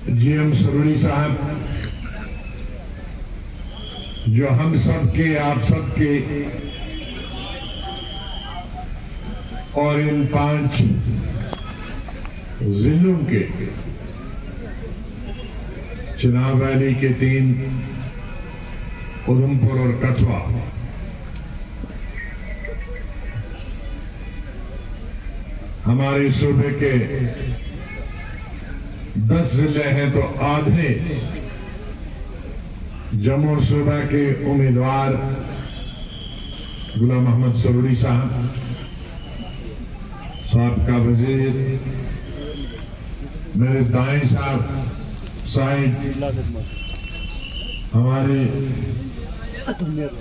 GM सरोड़ी साहब, जो हम सबके, आप सबके और इन 5 जिलों के, चुनाव वैली के 3 उधमपुर और कठुआ, हमारे सूबे के 10 जिले हैं तो आधे जम्मू सूबा के उम्मीदवार गुलाम मोहम्मद सरोड़ी साहब, साबका वजीर मेरे दाएं साइड हमारे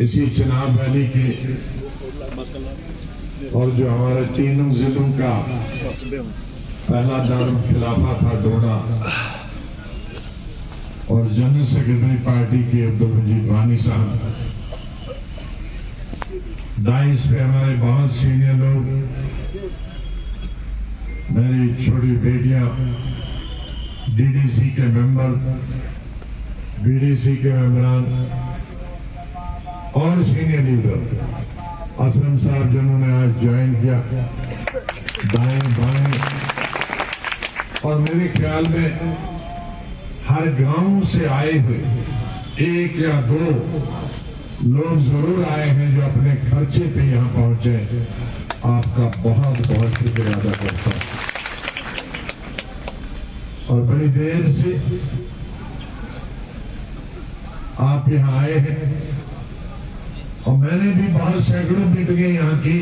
इसी चुनाव वैली के, और जो हमारे 3 जिलों का पहला दारुल खिलाफा था डोडा, और जनरल सेक्रेटरी पार्टी के अब्दुल मजीद वानी साहब, डाइस पे हमारे बहुत सीनियर लोग, मेरी छोटी बेटियां, DDC के मेंबर, BDC के मेंबरान और सीनियर लीडर, असलम साहब जिन्होंने आज ज्वाइन किया, दाएं बाएं, और मेरे ख्याल में हर गांव से आए हुए 1 या 2 लोग जरूर आए हैं जो अपने खर्चे पे यहां पहुंचे। आपका बहुत बहुत शुक्रिया अदा करता हूं। और बड़ी देर से आप यहां आए हैं, और मैंने भी बहुत सैकड़ों मीटिंगें यहां की,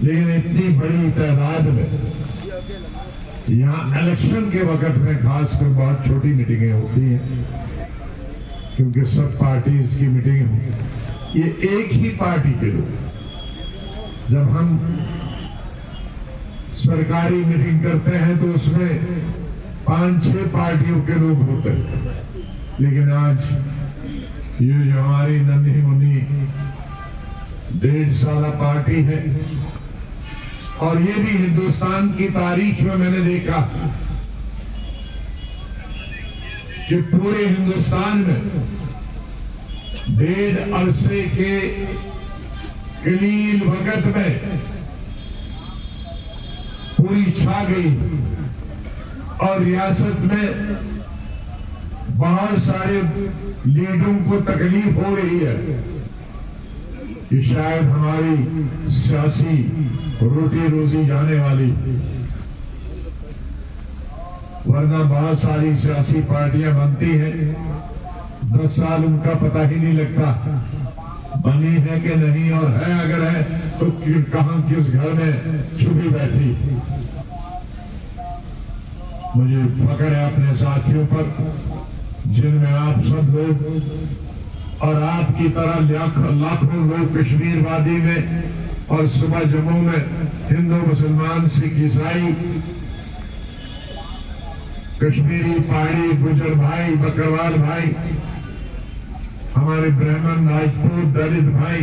लेकिन इतनी बड़ी तादाद में यहां इलेक्शन के वक्त में खासकर बहुत छोटी मीटिंगें होती हैं, क्योंकि सब पार्टीज की मीटिंग होती। ये एक ही पार्टी के लोग, जब हम सरकारी मीटिंग करते हैं तो उसमें 5-6 पार्टियों के लोग होते हैं, लेकिन आज ये जो हमारी नन्ही मुन्नी 1.5 साल पार्टी है, और ये भी हिंदुस्तान की तारीख में मैंने देखा कि पूरे हिंदुस्तान में 1.5 अरसे के कलील वक्त में पूरी छा गई, और रियासत में बहुत सारे लीडरों को तकलीफ हो रही है कि शायद हमारी सियासी रोटी रोजी जाने वाली, वरना बहुत सारी सियासी पार्टियां बनती हैं, 10 साल उनका पता ही नहीं लगता बनी है कि नहीं, और है अगर है तो कहां किस घर में छुपी बैठी। मुझे फख्र है अपने साथियों पर, जिनमें आप सब लोग और आपकी तरह लाखों लोग कश्मीर वादी में और सुबह जम्मू में हिंदू, मुसलमान, सिख, ईसाई, कश्मीरी, पहाड़ी, गुजर भाई, बकरवाल भाई, हमारे ब्राह्मण, राजपूत, दलित भाई,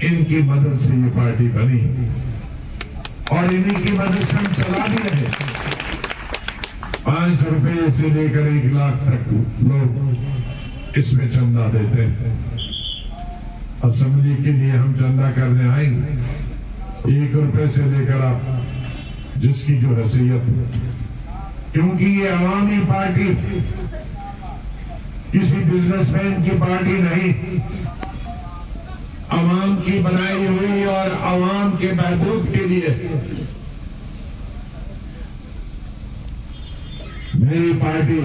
इनकी मदद से ये पार्टी बनी, और इन्हीं की मदद से हम चला भी रहे। 5 रुपए से लेकर 1 लाख तक लोग इसमें चंदा देते हैं। असेंबली के लिए हम चंदा करने आएंगे 1 रुपए से लेकर आप जिसकी जो हैसियत, क्योंकि ये अवामी पार्टी किसी बिजनेसमैन की पार्टी नहीं, अवाम की बनाई हुई और अवाम के बहबूद के लिए। मेरी पार्टी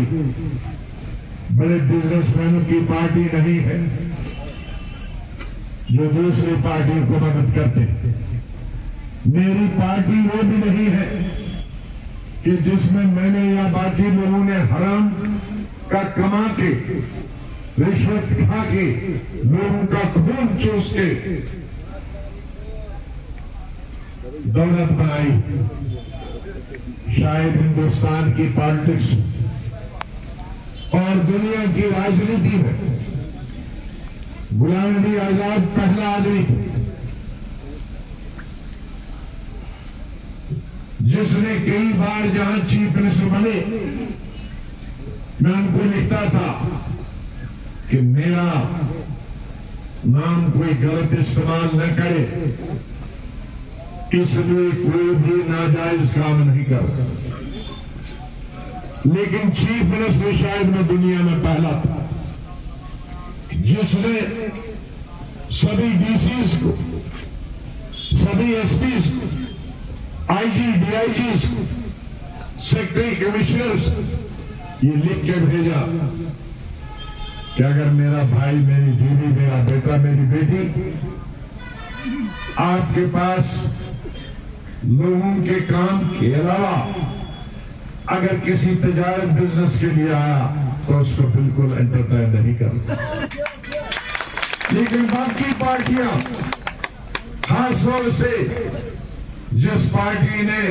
बड़े बिजनेसमैनों की पार्टी नहीं है जो दूसरी पार्टियों को मदद करते हैं। मेरी पार्टी वो भी नहीं है कि जिसमें मैंने या बाकी लोगों ने हराम का कमा के, रिश्वत खा के, लोगों का खून चूस के दौलत बनाई। शायद हिंदुस्तान की पॉलिटिक्स और दुनिया की राजनीति में गुलाम नबी आजाद पहला आदमी जिसने कई बार जहां चीफ मिनिस्टर बने, मैं उनको लिखता था कि मेरा नाम कोई गलत इस्तेमाल न करे, इसलिए कोई भी नाजायज काम नहीं कर। लेकिन चीफ मिनिस्टर शायद मैं दुनिया में पहला था जिसने सभी डीसीज को, सभी एसपीज को, आईजी, डीआईजी को, सेक्रेटरी, कमिश्नर्स ये लिख के भेजा कि अगर मेरा भाई, मेरी बीवी, मेरा बेटा, मेरी बेटी आपके पास लोगों के काम के अलावा अगर किसी तजारत बिजनेस के लिए आया तो उसको बिल्कुल एंटरटेन नहीं करता। लेकिन बाकी पार्टियां, खासतौर से जिस पार्टी ने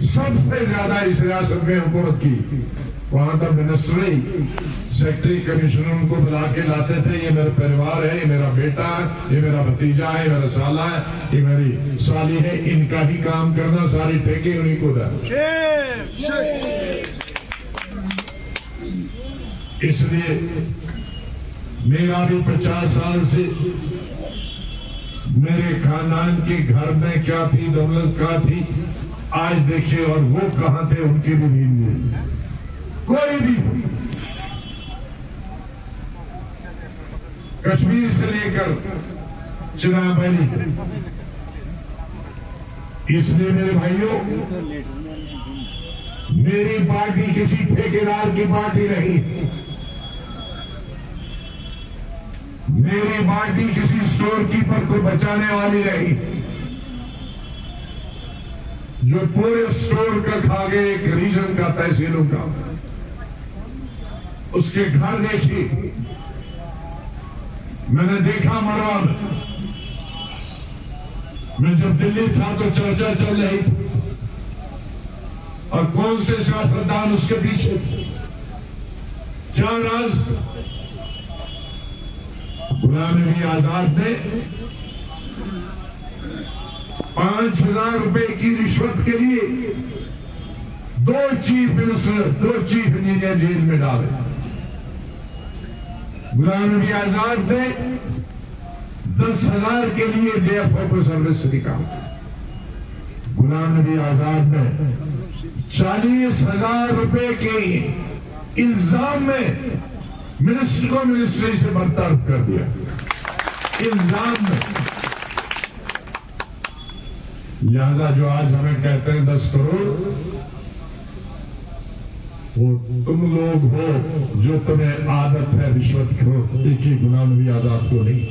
सबसे ज्यादा इस रियासत में हुकूमत की, वहां तक मिनिस्ट्री, सेक्रेटरी, कमिश्नर उनको बुला के लाते थे, ये मेरा परिवार है, ये मेरा बेटा है, ये मेरा भतीजा है, ये मेरा साला है, ये मेरी साली है, इनका ही काम करना, सारी ठेके उन्हीं को दे। इसलिए मेरा भी 50 साल से मेरे खानदान के घर में क्या थी, दौलत क्या थी, आज देखिए, और वो कहां थे उनकी भी नींद नहीं। कोई भी कश्मीर से लेकर चिनाब वैली, इसलिए मेरे भाइयों, मेरी पार्टी किसी ठेकेदार की पार्टी नहीं, मेरी पार्टी किसी स्टोर कीपर को बचाने वाली नहीं, जो पूरे स्टोर का खा गए, एक रीजन का, तहसीलों का, उसके घर देखिए। मैंने देखा मरवा में, मैं जब दिल्ली था तो चर्चा चल रही थी, और कौन से सियासतदान उसके पीछे थे, क्या राज? गुलाम नबी आजाद ने 5,000 रुपए की रिश्वत के लिए 2 chief minister, 2 chief engineer jail में डाले। गुलाम नबी आजाद ने 10,000 के लिए डीएफओ को सर्विस निकाला। गुलाम नबी आजाद ने 40,000 रुपए के इल्जाम में मिनिस्टर को मिनिस्ट्री से बर्ताव कर दिया, इल्जाम में। लिहाजा जो आज हमें कहते हैं 10 करोड़, वो तुम लोग हो जो तुम्हें आदत है रिश्वत खो, देखिए गुलाम नबी आजाद को नहीं।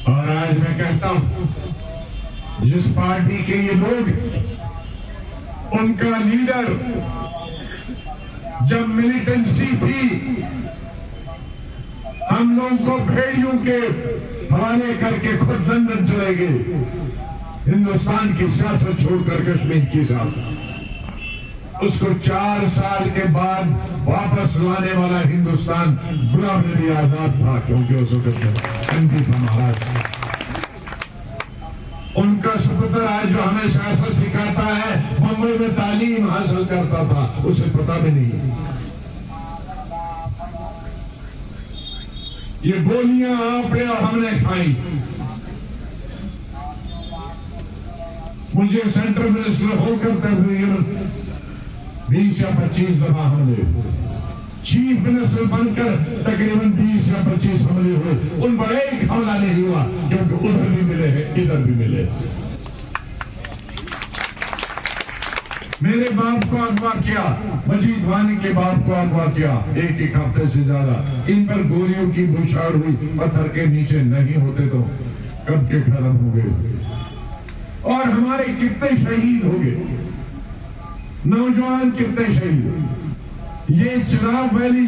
और आज मैं कहता हूं, जिस पार्टी के ये लोग, उनका लीडर जब मिलिटेंसी थी, हम लोगों को भेड़ियों के हवाले करके खुद लंदन चले गए, हिंदुस्तान की सियासत छोड़कर कश्मीर की सियासत। उसको 4 साल के बाद वापस लाने वाला हिंदुस्तान गुलाम नबी आजाद था, क्योंकि उस वक्त एमपी था महाराज। उनका सुपुत्र आज जो हमें सियासत सिखाता है, मुंबई में तालीम हासिल करता था, उसे पता भी नहीं। ये गोलियां आपने और हमने खाई। मुझे सेंट्रल मिनिस्टर होकर तकरीबन 20 या 25 दफा हमले, चीफ मिनिस्टर बनकर तकरीबन 20 या 25 हमले हुए। उन पर एक हमला नहीं हुआ, क्योंकि उधर भी मिले हैं, इधर भी मिले। मेरे बाप को अगवा किया, मजीद वानी के बाप को अगवा किया, एक हफ्ते से ज्यादा। इन पर गोलियों की बौछार हुई, पत्थर के नीचे नहीं होते तो कब के खत्म हो गए। और हमारे कितने शहीद हो गए, नौजवान कितने शहीद हुए। ये चिनाब वैली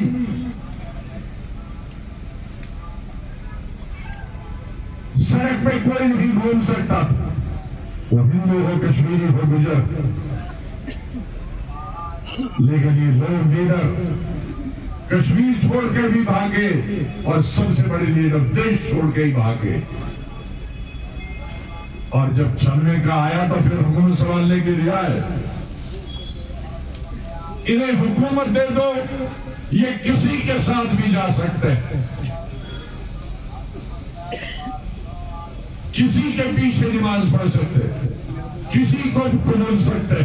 सड़क पे कोई नहीं घूम सकता, वो हिंदू हो, कश्मीरी हो, गुजर। लेकिन ये लोग लीडर कश्मीर छोड़ के भी भागे, और सबसे बड़े लीडर देश छोड़ के ही भागे। और जब चलने का आया तो फिर हुक्म संभालने की रिया है। इन्हें हुकूमत दे दो, ये किसी के साथ भी जा सकते हैं, किसी के पीछे नमाज पढ़ सकते, किसी को भी कुनून सकते।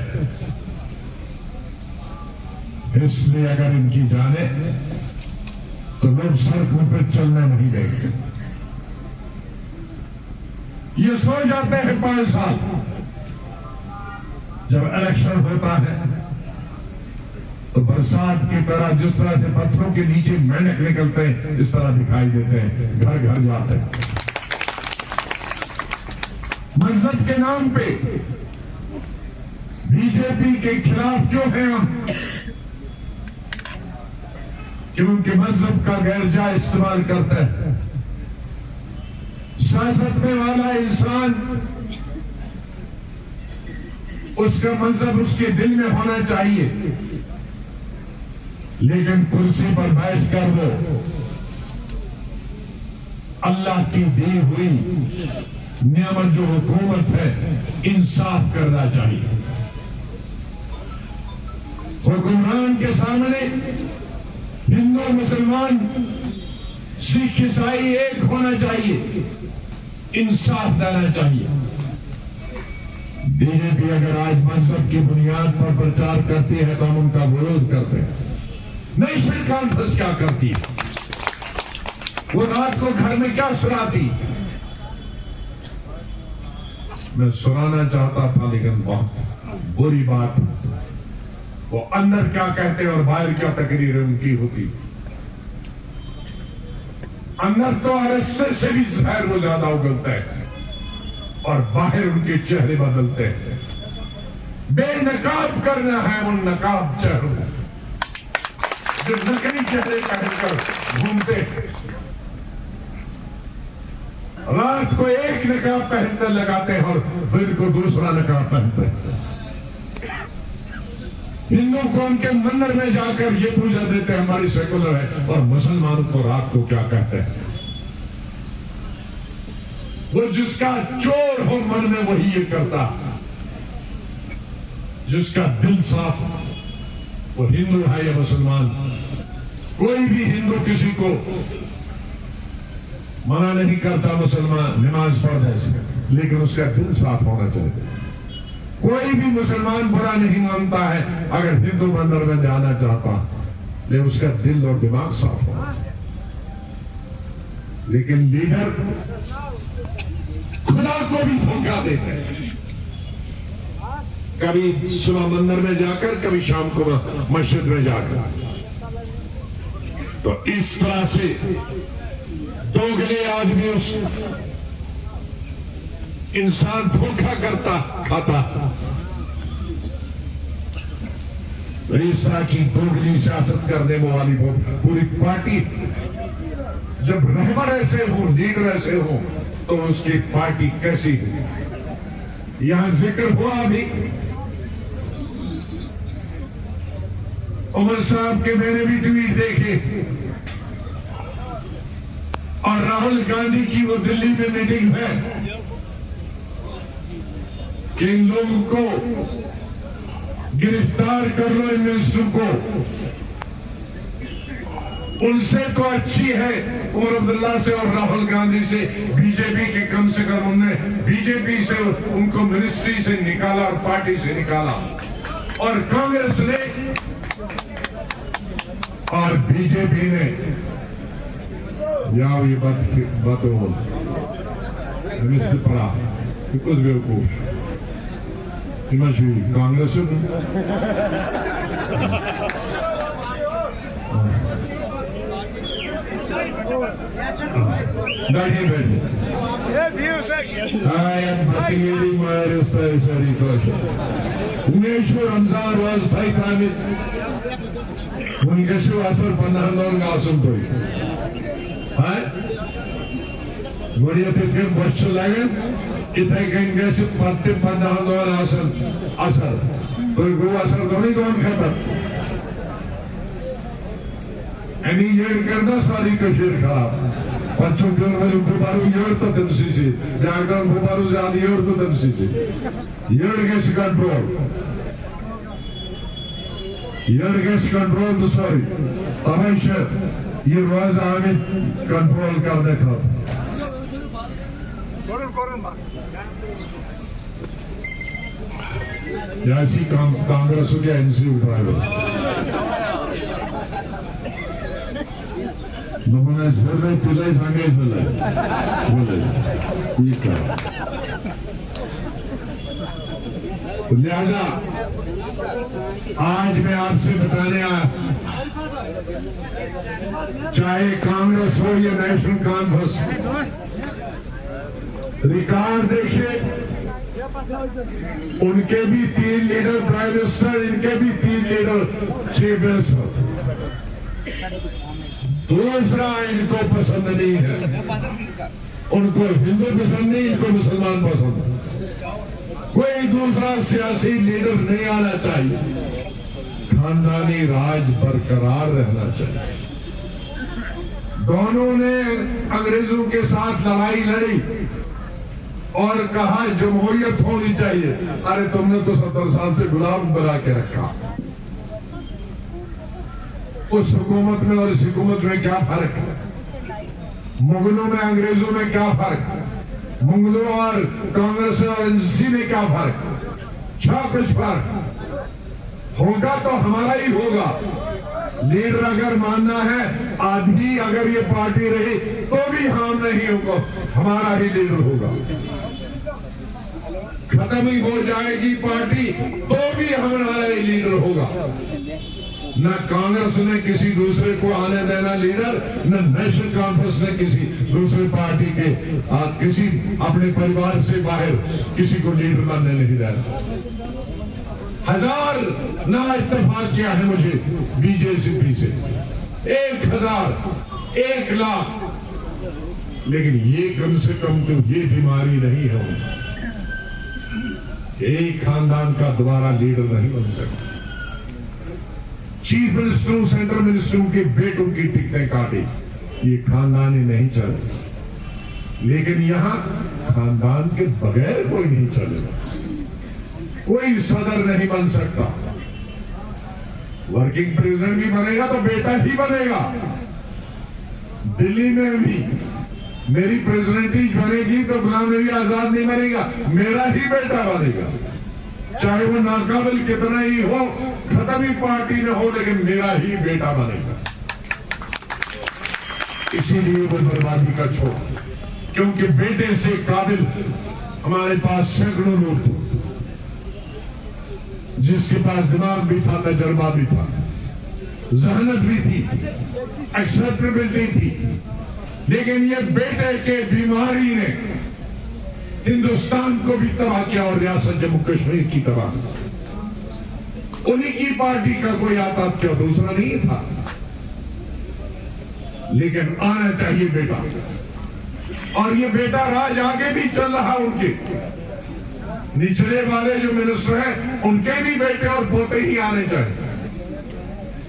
इसलिए अगर इनकी जाने तो लोग सड़कों पर चलने नहीं देंगे। ये सो जाते हैं 5 साल, जब इलेक्शन होता है तो बरसात की तरह जिस तरह से पत्थरों के नीचे मेंढक निकलते हैं इस तरह दिखाई देते हैं, घर घर जाते हैं। मजहब के नाम पे बीजेपी के खिलाफ क्यों हैं हम? कि उनके मजहब का गैरजा इस्तेमाल करते हैं। सियासत में वाला इंसान, उसका मजहब उसके दिल में होना चाहिए, लेकिन कुर्सी पर बैठकर वो अल्लाह की दी हुई नियामत जो हुकूमत है, इंसाफ करना चाहिए। हुक्मरान के सामने हिंदू मुसलमान सिख ईसाई एक होना चाहिए, इंसाफ देना चाहिए। बीजेपी अगर आज मजहब की बुनियाद पर प्रचार करती है तो हम उनका विरोध करते हैं। नहीं, फिर कॉन्फ्रेंस क्या करती है? वो रात को घर में क्या सुनाती? मैं सुनाना चाहता था लेकिन बहुत बुरी बात, वो अंदर क्या कहते हैं और बाहर क्या तकरीरें उनकी होती। अंदर तो अरसे से भी जहर वो ज्यादा उगलता है और बाहर उनके चेहरे बदलते हैं। बेनकाब करना है उन नकाब चेहरों जो नकली चेहरे पहनकर घूमते हैं। रात को एक नकाब पहनकर लगाते हैं और दिन को दूसरा नकाब पहनते हैं। हिंदू को उनके मंदिर में जाकर ये पूजा देते हैं हमारी सेकुलर है, और मुसलमानों को रात को क्या कहते हैं? वो जिसका चोर हो मन में वही ये करता, जिसका दिल साफ वो हिंदू है या मुसलमान। कोई भी हिंदू किसी को मना नहीं करता मुसलमान नमाज पढ़ने से, लेकिन उसका दिल साफ होना चाहिए। कोई भी मुसलमान बुरा नहीं मानता है अगर हिंदू मंदिर में जाना चाहता, लेकिन उसका दिल और दिमाग साफ होना चाहिए। लेकिन लीडर खुदा को भी धोखा देते हैं, कभी सुबह मंदिर में जाकर, कभी शाम को मस्जिद में जाकर। तो इस तरह से दोगले आदमी उस इंसान धोखा करता खाता। तो इस तरह की दोगली सियासत करने वाली वो पूरी पार्टी, जब रहबर ऐसे हो, लीडर ऐसे हो, तो उसकी पार्टी कैसी हो? यहां जिक्र हुआ अभी उमर साहब के, मैंने भी ट्वीट देखे, और राहुल गांधी की वो दिल्ली में मीटिंग है कि इन लोगों को गिरफ्तार कर लो, इन मिनिस्टरों को। उनसे तो अच्छी है उमर अब्दुल्ला से और राहुल गांधी से बीजेपी के, कम से कम उनने बीजेपी से उनको मिनिस्ट्री से निकाला और पार्टी से निकाला, और कांग्रेस ने और बीजेपी ने या ये बात मिनिस्टर पड़ा कुछ बेवकूफ कांग्रेस बैठिए बैठिए। I am particularly embarrassed by this question. Uneshu Ramzan was 5,000. Uneshu asar 15 asum toy. Hai? Goriya te fir başçı lagen. İthay gengesi patte 15 asar. Toy bu asar doni don khabar. Annihilated करना सारी कश्मीर खराब। bachon ke umar bubaru yer to temsici jagdan bubaru ziyade yer to temsici yer gas control to sorry hamisha ye roz amit control karne tha यासी Congress हो गया NC उठाए लोगों फिर में पिलाई सांगे बोले ठीक है तो लिहाजा आज मैं आपसे बताने आया चाहे कांग्रेस हो या नेशनल कॉन्फ्रेंस रिकॉर्ड देखिए उनके भी 3 लीडर प्राइम मिनिस्टर इनके भी 3 लीडर चीफ मिनिस्टर दूसरा इनको पसंद नहीं है उनको हिंदू पसंद नहीं इनको मुसलमान पसंद कोई दूसरा सियासी लीडर नहीं आना चाहिए खानदानी राज बरकरार रहना चाहिए दोनों ने अंग्रेजों के साथ लड़ाई लड़ी और कहा जमहूरियत होनी चाहिए अरे तुमने तो 70 साल से गुलाम बना के रखा उस हुकूमत में और इस हुकूमत में क्या फर्क है मुगलों में अंग्रेजों में क्या फर्क है मुगलों और कांग्रेस और एनसी में क्या फर्क कुछ फर्क होगा तो हमारा ही होगा लीडर अगर मानना है आदमी अगर ये पार्टी रही तो भी हम नहीं होगा हमारा ही लीडर होगा खत्म ही हो जाएगी पार्टी तो भी हमारा ही लीडर होगा न कांग्रेस ने किसी दूसरे को आने देना लीडर न नेशनल कॉन्फ्रेंस ने किसी दूसरे पार्टी के किसी अपने परिवार से बाहर किसी को लीडर बनने नहीं देना 1000 ना इत्तेफाक किया है मुझे बीजेपी से 1000 1 लाख लेकिन ये कम से कम तो ये बीमारी नहीं है एक खानदान का दोबारा लीडर नहीं बन सकता चीफ मिनिस्टरों सेंट्रल मिनिस्टरों के बेटों की टिकटें काटी ये खानदानी नहीं चले लेकिन यहां खानदान के बगैर कोई नहीं चलेगा कोई सदर नहीं बन सकता वर्किंग प्रेसिडेंट भी बनेगा तो बेटा ही बनेगा दिल्ली में भी मेरी प्रेसिडेंटी बनेगी तो गुलाम नबी आजाद नहीं बनेगा मेरा ही बेटा बनेगा चाहे वो नाकाबिल कितना ही हो खत्म ही पार्टी में हो लेकिन मेरा ही बेटा बनेगा इसीलिए वो बर्बादी का छोड़ क्योंकि बेटे से काबिल हमारे पास सैकड़ों लोग थे जिसके पास दिमाग भी था तजर्बा भी था जहनत भी थी एक्सेप्टेबिलिटी थी लेकिन ये बेटे के बीमारी ने हिंदुस्तान को भी तबाह किया और रियासत जम्मू कश्मीर की तबाह उन्हीं की पार्टी का कोई आता क्या दूसरा नहीं था लेकिन आना चाहिए बेटा और ये बेटा राज आगे भी चल रहा उनके निचले वाले जो मिनिस्टर हैं उनके भी बेटे और पोते ही आने चाहिए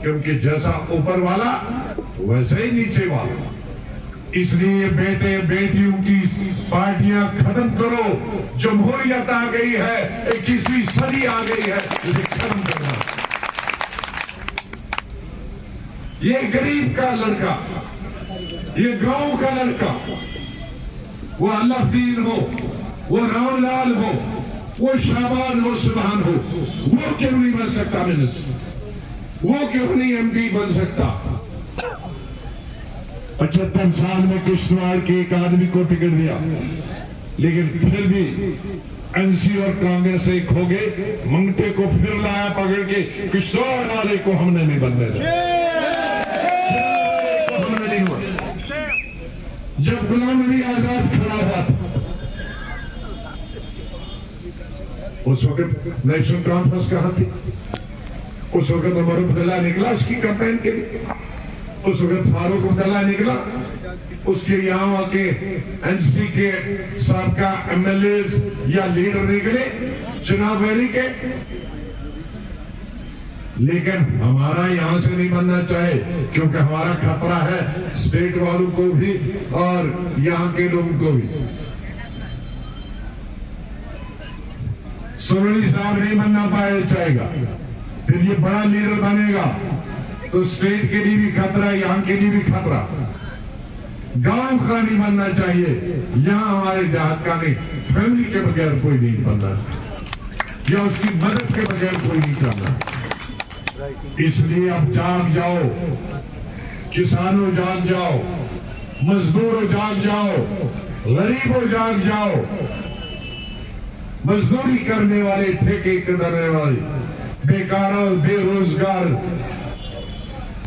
क्योंकि जैसा ऊपर वाला वैसे ही नीचे वाला इसलिए बेटे बेटियों की पार्टियां खत्म करो जमहूरियत आ गई है 21वीं सदी आ गई है इसे खत्म करना ये गरीब का लड़का ये गांव का लड़का वो अल्लाफदीन हो वो रामलाल हो वो शाबान हो सुभान हो वो क्यों नहीं बन सकता मिनिस्टर वो क्यों नहीं एमपी बन सकता 75 साल में किश्तवाड़ के एक आदमी को टिकट दिया लेकिन फिर भी एनसी और कांग्रेस एक हो गए मंगते को फिर लाया पकड़ के किश्तवाड़ वाले को हमने नहीं बनने दिया हमने नहीं हुआ जब गुलाम नबी आजाद खड़ा हुआ था उस वक्त नेशनल कॉन्फ्रेंस कहां थी उस वक्त उमर अब्दुल्ला निकला उसकी कैंपेन के लिए उस वक्त फारूक अब्दुल्ला निकला उसके यहाँ के एनसी के साबका एमएलए या लीडर निकले चुनाव रैली के लेकिन हमारा यहां से नहीं बनना चाहे, क्योंकि हमारा खतरा है स्टेट वालों को भी और यहां के लोगों को भी। सुरली साहब नहीं बनना पाया चाहेगा, फिर ये बड़ा लीडर बनेगा तो स्टेट के लिए भी खतरा, यहां के लिए भी खतरा। गांव का नहीं बनना चाहिए, यहां हमारे देहात का नहीं, फैमिली के बगैर कोई नहीं बनना, या उसकी मदद के बगैर कोई नहीं करना। इसलिए अब जाग जाओ, किसानों जाग जाओ, मजदूरों जाग जाओ, गरीबों जाग जाओ, मजदूरी करने वाले, ठेके करने वाले, बेकार और बेरोजगार,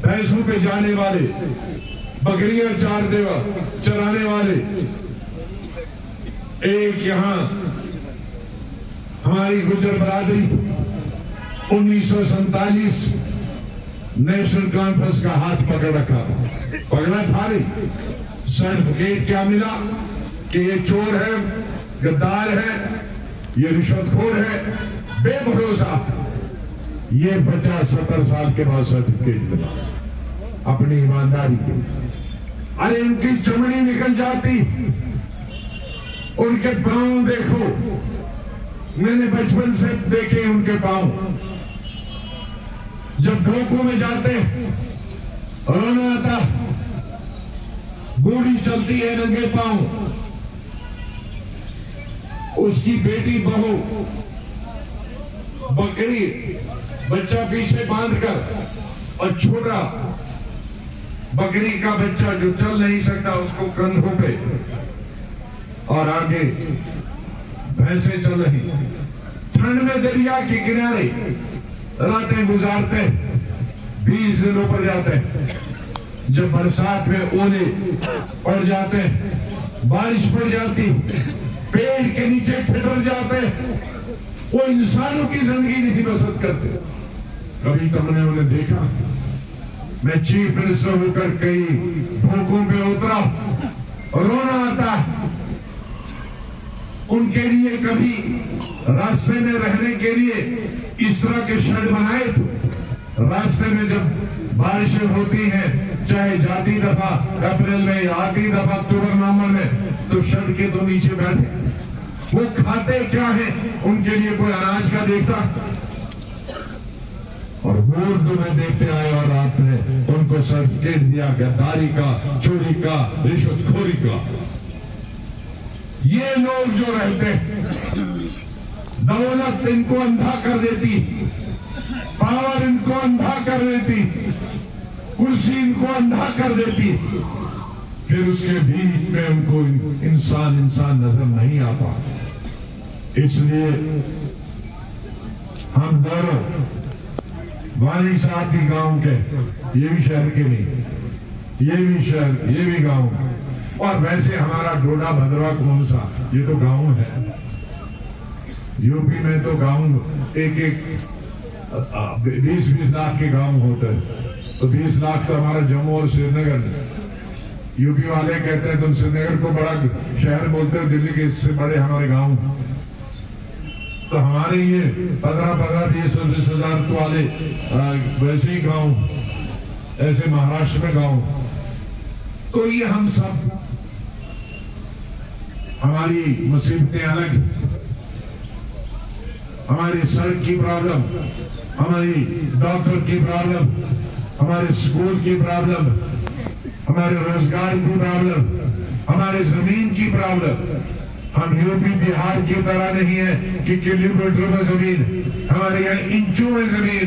भैंसों पे जाने वाले, बकरियां चराने वाले। एक यहां हमारी गुजर बरादरी 1947 नेशनल कॉन्फ्रेंस का हाथ पकड़ रखा, पकड़ा था नहीं। सर्टिफिकेट क्या मिला कि ये चोर है, गद्दार है, ये रिश्वतखोर है, बेभरोसा। ये बच्चा 70 साल के बाद सर्टिफिकेट मिला अपनी ईमानदारी के। अरे इनकी चमड़ी निकल जाती, उनके पांव देखो, मैंने बचपन से देखे उनके पांव। जब ढोकों में जाते रोना आता, बूढ़ी चलती है नंगे पांव, उसकी बेटी बहू बकरी बच्चा पीछे बांधकर और छोटा बकरी का बच्चा जो चल नहीं सकता उसको कंधों पे, और आगे भैंसे चल रही, ठंड में दरिया के किनारे रातें गुजारते, 20 दिन ऊपर जाते। जब बरसात में ओले पड़ जाते, बारिश पड़ जाती, पेड़ के नीचे ठिठुर जाते, वो इंसानों की जिंदगी नहीं बसर करते। कभी तो हमने उन्हें देखा, मैं चीफ मिनिस्टर होकर कई भूखों पे उतरा, रोना आता। उनके लिए कभी रास्ते में रहने के लिए इस तरह के शेड बनाए थे। रास्ते में जब बारिशें होती हैं, चाहे जाती दफा अप्रैल में या आखिरी दफा अक्टूबर नवंबर में, तो शेड के तो नीचे बैठे। वो खाते क्या है, उनके लिए कोई अनाज का देखता, और उर्दू में देखते आए और आपने उनको सर्टिफिकेट दिया गद्दारी का, चोरी का, रिश्वतखोरी का। ये लोग जो रहते, दौलत इनको अंधा कर देती, पावर इनको अंधा कर देती, कुर्सी इनको अंधा कर देती, फिर उसके बीच में उनको इंसान नजर नहीं आता। इसलिए हम दोनों वाली साहब भी गांव के, ये भी शहर के नहीं, ये भी शहर, ये भी गांव, और वैसे हमारा डोडा भद्रवा कौन सा, ये तो गांव है। यूपी में तो गांव एक 20-20 लाख के गांव होते हैं, तो 20 लाख तो हमारा जम्मू और श्रीनगर। यूपी वाले कहते हैं तुम श्रीनगर को बड़ा शहर बोलते हो, दिल्ली के इससे बड़े हमारे गांव। तो हमारे ये 15-15, 20-20 हजार वाले वैसे ही गांव, ऐसे महाराष्ट्र में गांव। तो ये हम सब, हमारी मुसीबतें अलग, हमारी सड़क की प्रॉब्लम, हमारी डॉक्टर की प्रॉब्लम, हमारे स्कूल की प्रॉब्लम, हमारे रोजगार की प्रॉब्लम, हमारे जमीन की प्रॉब्लम। हम यूपी बिहार की तरह नहीं है कि किलोमीटर में जमीन, हमारे यहाँ इंचों में जमीन,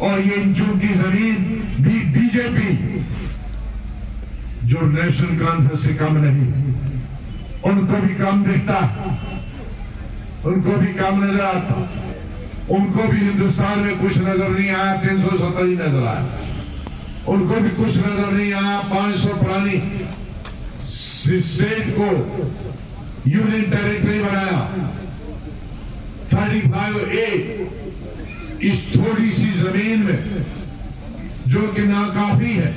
और ये इंचों की जमीन भी बीजेपी, जो नेशनल कॉन्फ्रेंस से कम नहीं, उनको भी कम दिखता, उनको भी कम नजर आता, उनको भी हिंदुस्तान में कुछ नजर नहीं आया, 370 ही नजर आया, उनको भी कुछ नजर नहीं आया। 500 पुरानी स्टेट को यूनियन टेरिटरी बनाया, 35A इस थोड़ी सी जमीन में, जो कि नाकाफी है।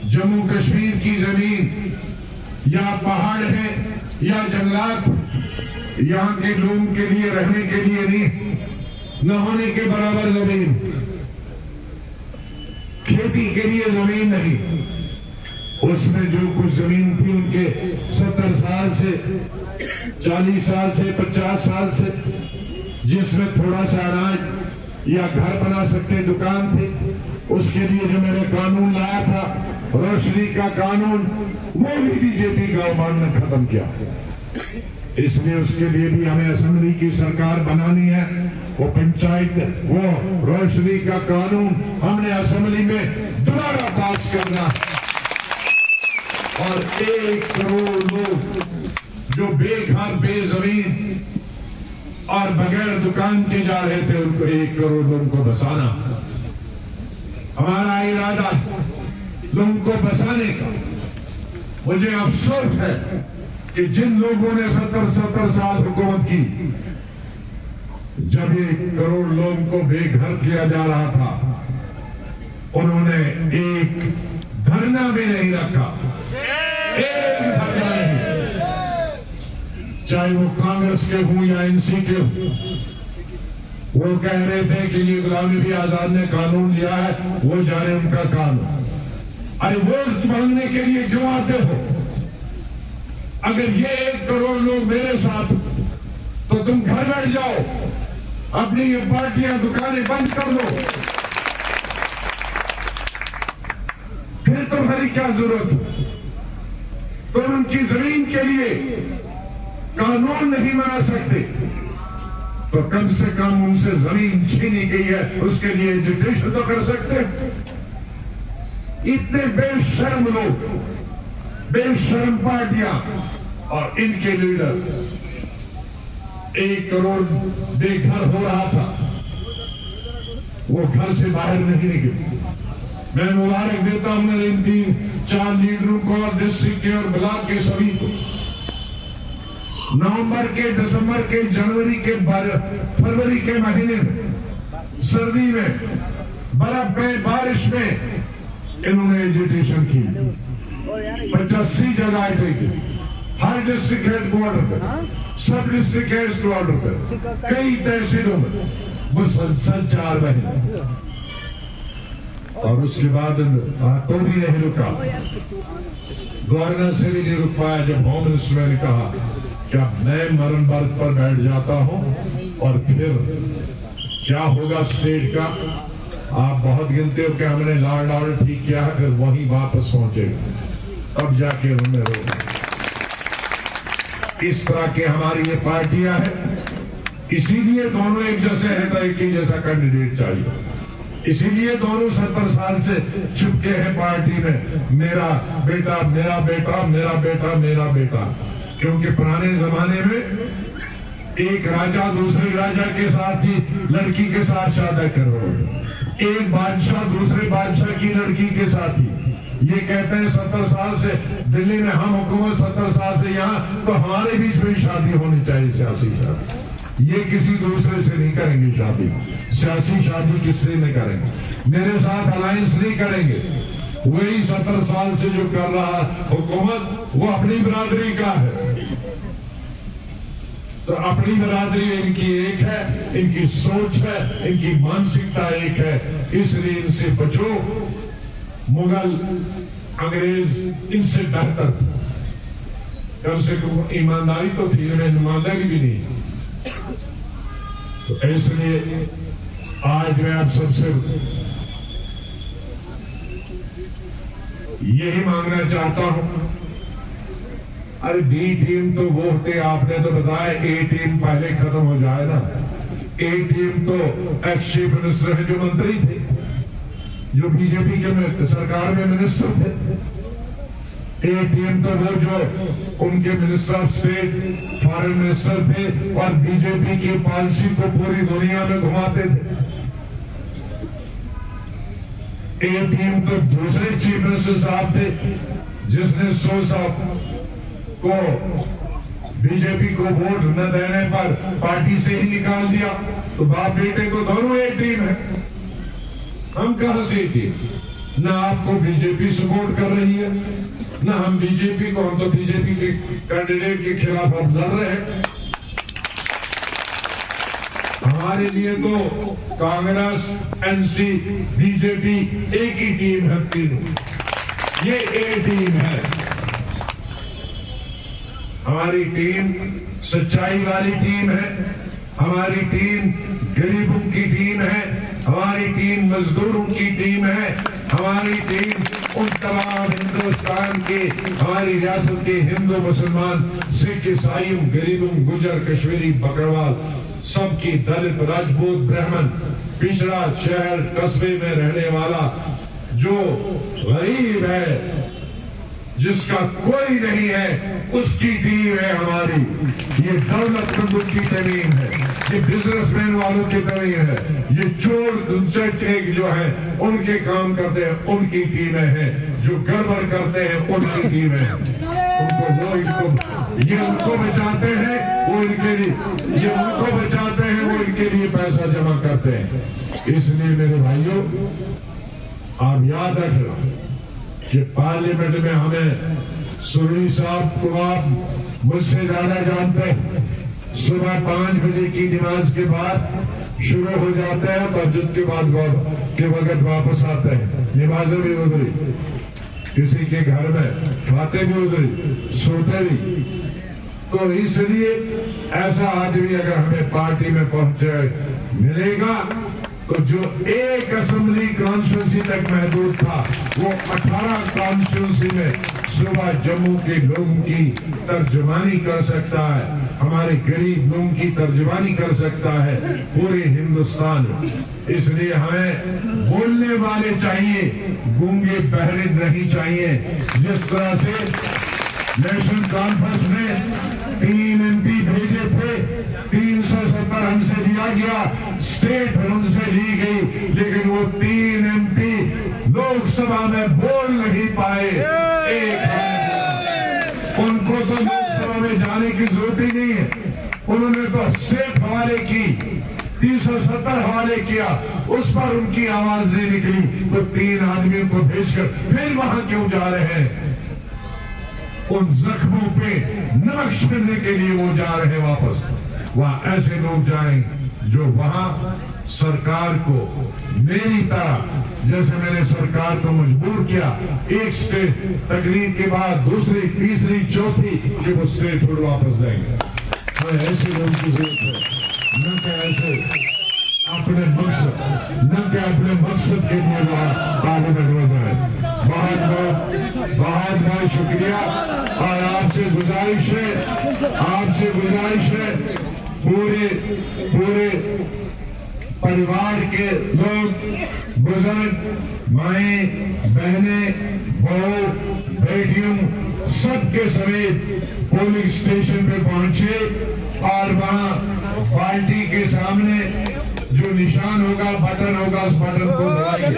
जम्मू कश्मीर की जमीन या पहाड़ है या जंगलात, यहां के लोगों के लिए रहने के लिए नहीं, न होने के बराबर जमीन, खेती के लिए जमीन नहीं, उसमें जो कुछ जमीन थी उनके 70 साल से 40 साल से 50 साल से, जिसमें थोड़ा सा अनाज या घर बना सकते दुकान थे, उसके लिए जो मैंने कानून लाया था, रोशनी का कानून, वो भी बीजेपी गवर्नमेंट ने खत्म किया। इसलिए उसके लिए भी हमें असेंबली की सरकार बनानी है। वो पंचायत, वो रोशनी का कानून हमने असेंबली में दोबारा पास करना, और 1 करोड़ लोग जो बेघर बेजमीन और बगैर दुकान के जा रहे थे, उनको 1 करोड़ लोगों को बसाना हमारा इरादा, लोगों को बसाने का। मुझे अफसोस है कि जिन लोगों ने 70 साल हुकूमत की, जब 1 करोड़ लोगों को बेघर किया जा रहा था, उन्होंने एक धरना भी नहीं रखा, एक धरना नहीं, चाहे वो कांग्रेस के हों या एनसी के हों। वो कह रहे थे कि ये गुलाम नबी आजाद ने कानून लिया है, वो जाने उनका कानून। अरे वोट मांगने के लिए क्यों आते हो? अगर ये 1 करोड़ लोग मेरे साथ, तो तुम घर बैठ जाओ, अपनी ये पार्टियां दुकानें बंद कर दो, फिर तुम्हारी क्या जरूरत? तुम उनकी जमीन के लिए कानून नहीं बना सकते, तो कम से कम उनसे जमीन छीनी गई है, उसके लिए एजुकेशन तो कर सकते। इतने बेशर्म लोग, बेशर्म पार्टियां और इनके लीडर, 1 करोड़ बेघर हो रहा था, वो घर से बाहर नहीं निकले। मैं मुबारक देता हूं मेरे इन 3-4 लीडरों को और डिस्ट्रिक्ट के और ब्लॉक के सभी को। नवंबर के, दिसंबर के, जनवरी के, फरवरी के महीने में, सर्दी में, बर्फ में, बारिश में इन्होंने एजुटेशन की 85 जगह की, हर डिस्ट्रिक्ट हेडक्वार्टर पर, सब डिस्ट्रिक्ट हेडक्वार्टर पर, कई तहसीलों में मुसलसल 4 महीने, और उसके बाद तो भी नहीं रुका। गवर्नर से भी नहीं रुक पाया जब होम मिनिस्टर ने कहा कि अब मैं मरण वर्ग पर बैठ जाता हूं, और फिर क्या होगा स्टेट का? आप बहुत गिनते हो कि हमने लॉ एंड ऑर्डर ठीक किया है, फिर वहीं वापस पहुंचेगा, तब जाके उन्हें रोक। इस तरह की हमारी ये पार्टियां हैं, इसीलिए दोनों एक जैसे हैं, तो एक ही जैसा कैंडिडेट चाहिए। इसीलिए दोनों 70 साल से चुपके हैं पार्टी में, मेरा बेटा, मेरा बेटा, मेरा बेटा, मेरा बेटा। क्योंकि पुराने जमाने में एक राजा दूसरे राजा के साथ ही लड़की के साथ शादी करो, एक बादशाह दूसरे बादशाह की लड़की के साथ ही। ये कहते हैं 70 साल से दिल्ली में हम हुकूमत, 70 साल से यहाँ, तो हमारे बीच में शादी होनी चाहिए, सियासी शादी। ये किसी दूसरे से नहीं करेंगे शादी, सियासी शादी किससे नहीं करेंगे, मेरे साथ अलायंस नहीं करेंगे। वही 70 साल से जो कर रहा हुकूमत, वो अपनी बिरादरी का है, तो अपनी बिरादरी इनकी एक है, इनकी सोच है, इनकी मानसिकता एक है, इसलिए इनसे बचो। मुगल, अंग्रेज इनसे बेहतर, कम से कम ईमानदारी तो थी, इनमें ईमानदारी भी नहीं। तो इसलिए आज मैं आप सबसे यही मांगना चाहता हूं, अरे बी टीम तो वो होते, आपने तो बताया ए टीम पहले खत्म हो जाए ना। ए टीम तो एक्स चीफ मिनिस्टर है, जो मंत्री थे, जो बीजेपी के सरकार में मिनिस्टर थे। ए टीम तो वो जो उनके minister of state, foreign minister थे और बीजेपी की पॉलिसी को पूरी दुनिया में घुमाते थे। ए टीम तो दूसरे चीफ मिनिस्टर साहब थे, जिसने 100 साहब को बीजेपी को वोट न देने पर पार्टी से ही निकाल दिया। तो बाप बेटे तो दोनों एक टीम है, हम कहां से टीम? ना आपको बीजेपी सपोर्ट कर रही है, ना हम बीजेपी को, हम तो बीजेपी के कैंडिडेट के खिलाफ अब लड़ रहे हैं। हमारे लिए तो कांग्रेस, एनसी, बीजेपी एक ही टीम है, तीनों ये एक टीम है। हमारी टीम सच्चाई वाली टीम है, हमारी टीम गरीबों की टीम है, हमारी टीम मजदूरों की टीम है, हमारी टीम उन तमाम हिंदुस्तान के, हमारी रियासत के हिंदू, मुसलमान, सिख, ईसाई, गरीबों, गुजर, कश्मीरी, बकरवाल, सबकी, दलित, राजपूत, ब्राह्मण, पिछड़ा, शहर कस्बे में रहने वाला जो गरीब है, जिसका कोई नहीं है, उसकी टीम है हमारी। ये दौलतमंदों की टीम है, ये बिजनेसमैन वालों की टीम है, ये चोर जो है उनके काम करते हैं उनकी टीमें हैं, जो गड़बड़ करते हैं उनकी टीमें हैं। ये उनको बचाते हैं, वो इनके लिए, ये उनको बचाते हैं, वो इनके लिए पैसा जमा करते हैं। इसलिए मेरे भाइयों, आप याद रखना कि पार्लियामेंट में हमें सुरई साहब को आप मुझसे ज्यादा जानते हैं। सुबह 5 बजे की नमाज के बाद शुरू हो जाते हैं, तहज्जुद के बाद के वक्त वापस आते हैं। नमाजें भी उधरी, किसी के घर में खाते भी उधरी, सोते भी। तो इसलिए ऐसा आदमी अगर हमें पार्टी में पहुंचे मिलेगा तो जो एक असेंबली कॉन्स्टिट्यूंसी तक महदूद था, वो 18 कॉन्स्टिट्यूंसी में सुबह जम्मू के लोगों की तर्जुमानी कर सकता है, हमारे गरीब लोगों की तर्जुमानी कर सकता है पूरे हिंदुस्तान में। इसलिए हमें बोलने वाले चाहिए, गूंगे बहरे नहीं चाहिए। जिस तरह से नेशनल कॉन्फ्रेंस ने 3 MP भेजे थे, 370 हमसे दिया गया, स्टेट हमसे ली गई, लेकिन वो 3 MP लोकसभा में बोल नहीं पाए। उनको तो लोकसभा में जाने की जरूरत ही नहीं है, उन्होंने तो स्टेट हवाले की, 370 हवाले किया, उस पर उनकी आवाज नहीं निकली। तो 3 आदमियों को भेजकर फिर वहां क्यों जा रहे हैं? उन जख्मों पे नमक छिड़कने के लिए वो जा रहे हैं वापस। वहां ऐसे लोग जाएं जो वहां सरकार को मेरी तरह, जैसे मैंने सरकार को मजबूर किया, एक स्टेट तकरीर के बाद दूसरी, तीसरी, चौथी कि वो स्टेट छोड़ वापस जाएंगे। हमें ऐसे लोगों की जरूरत है, न क्या ऐसे अपने मकसद, न क्या अपने मकसद के लिए पार्लियामेंट में जाए। बहुत बहुत शुक्रिया। और आपसे गुजारिश है पूरे परिवार के लोग, बुजुर्ग, माएं, बहनें, बहू, बेटियों, सबके समेत पोलिंग स्टेशन पे पहुंचे और वहां पार्टी के सामने जो निशान होगा, बटन होगा, उस बटन को दबाइए।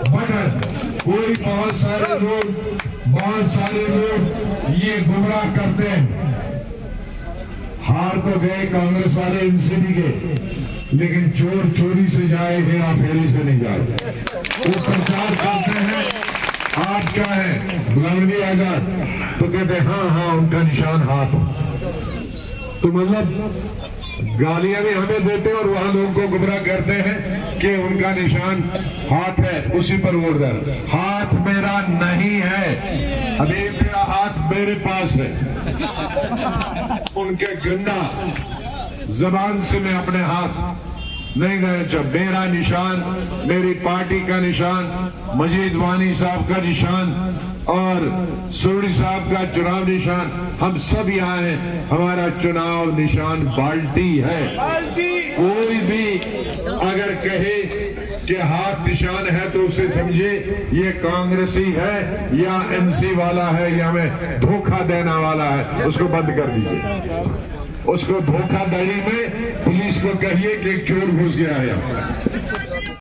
बटन कोई बहुत सारे लोग ये गुमराह करते हैं। हार तो गए कांग्रेस वाले, इनसे भी गए, लेकिन चोर चोरी से जाए, हेरा फेरी से नहीं जाए। वो प्रचार करते हैं आप क्या है, गुलाम नबी आजाद, तो कहते हैं हाँ उनका निशान हाथ। तो मतलब गालियां भी हमें देते हैं और वहां लोगों को गुमराह करते हैं कि उनका निशान हाथ है, उसी पर वोट डाल। हाथ मेरा नहीं है, अभी मेरा हाथ मेरे पास है। उनके गंदा जबान से मैं अपने हाथ नहीं गए। जब मेरा निशान, मेरी पार्टी का निशान, मजीद वानी साहब का निशान और सुरड़ी साहब का चुनाव निशान, हम सब यहाँ हैं। हमारा चुनाव निशान बाल्टी है। कोई भी अगर कहे कि हाथ निशान है तो उसे समझे ये कांग्रेसी है या एनसी वाला है या हमें धोखा देने वाला है। उसको बंद कर दीजिए। उसको धोखाधड़ी में पुलिस को कहिए कि एक चोर घुस गया है।